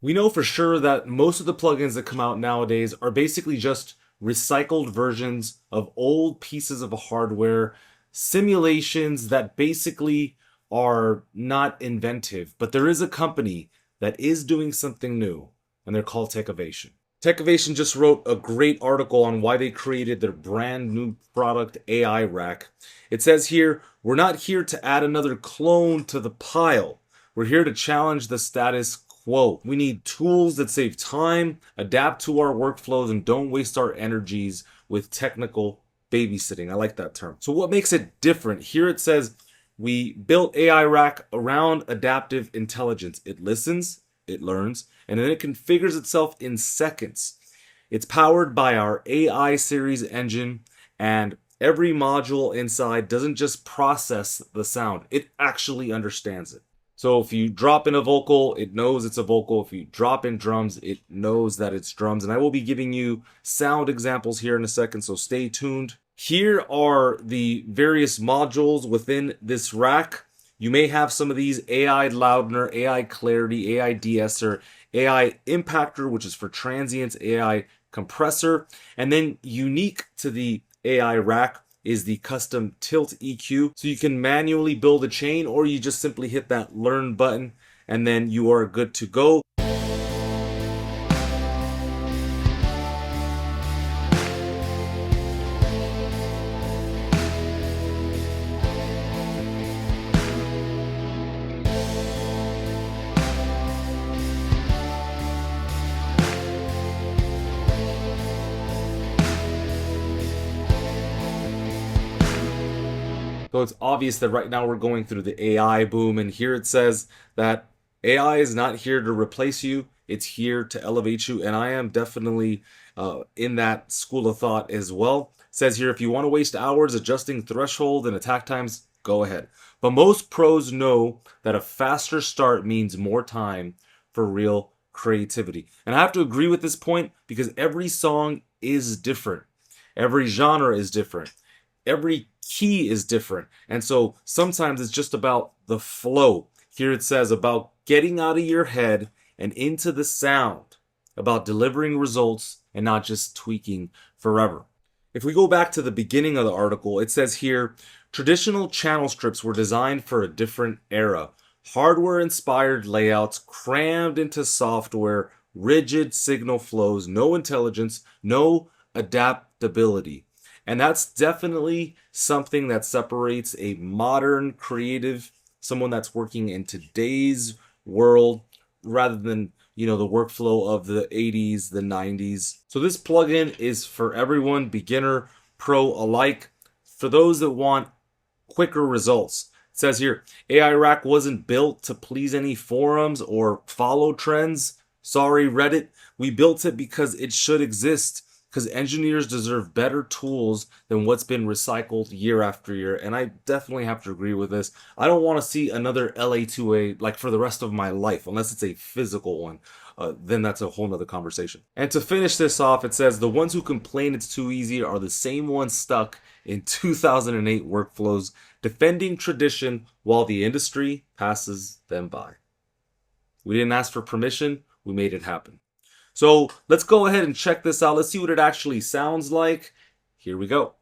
We know for sure that most of the plugins that come out nowadays are basically just recycled versions of old pieces of hardware, simulations that basically are not inventive. But there is a company that is doing something new, and they're called Techivation. Techivation just wrote a great article on why they created their brand new product, AI Rack. It says here, we're not here to add another clone to the pile. We're here to challenge the status quo. We need tools that save time, adapt to our workflows, and don't waste our energies with technical babysitting. I like that term. So what makes it different? Here it says, we built AI Rack around adaptive intelligence. It listens, it learns, and then it configures itself in seconds. It's powered by our AI series engine, and every module inside doesn't just process the sound, it actually understands it. So if you drop in a vocal, it knows it's a vocal. If you drop in drums, it knows that it's drums. And I will be giving you sound examples here in a second, so stay tuned. Here are the various modules within this rack. You may have some of these: AI Loudener, AI Clarity, AI De-esser, AI Impactor, which is for transients, AI Compressor. And then unique to the AI rack is the custom tilt EQ. So you can manually build a chain, or you just simply hit that learn button and then you are good to go. So it's obvious that right now we're going through the AI boom, and here it says that AI is not here to replace you, it's here to elevate you, and I am definitely in that school of thought as well. It says here, if you want to waste hours adjusting threshold and attack times, go ahead. But most pros know that a faster start means more time for real creativity. And I have to agree with this point because every song is different. Every genre is different. Every key is different. And so sometimes it's just about the flow. Here it says about getting out of your head and into the sound, about delivering results and not just tweaking forever. If we go back to the beginning of the article, it says here, traditional channel strips were designed for a different era. Hardware-inspired layouts crammed into software, rigid signal flows, no intelligence, no adaptability. And that's definitely something that separates a modern creative, someone that's working in today's world, rather than, the workflow of the 80s, the 90s. So this plugin is for everyone, beginner, pro alike. For those that want quicker results. It says here, AI Rack wasn't built to please any forums or follow trends. Sorry, Reddit. We built it because it should exist. Because engineers deserve better tools than what's been recycled year after year. And I definitely have to agree with this. I don't want to see another LA2A like for the rest of my life, unless it's a physical one. Then that's a whole nother conversation. And to finish this off, it says the ones who complain it's too easy are the same ones stuck in 2008 workflows, defending tradition while the industry passes them by. We didn't ask for permission, we made it happen. So let's go ahead and check this out. Let's see what it actually sounds like. Here we go.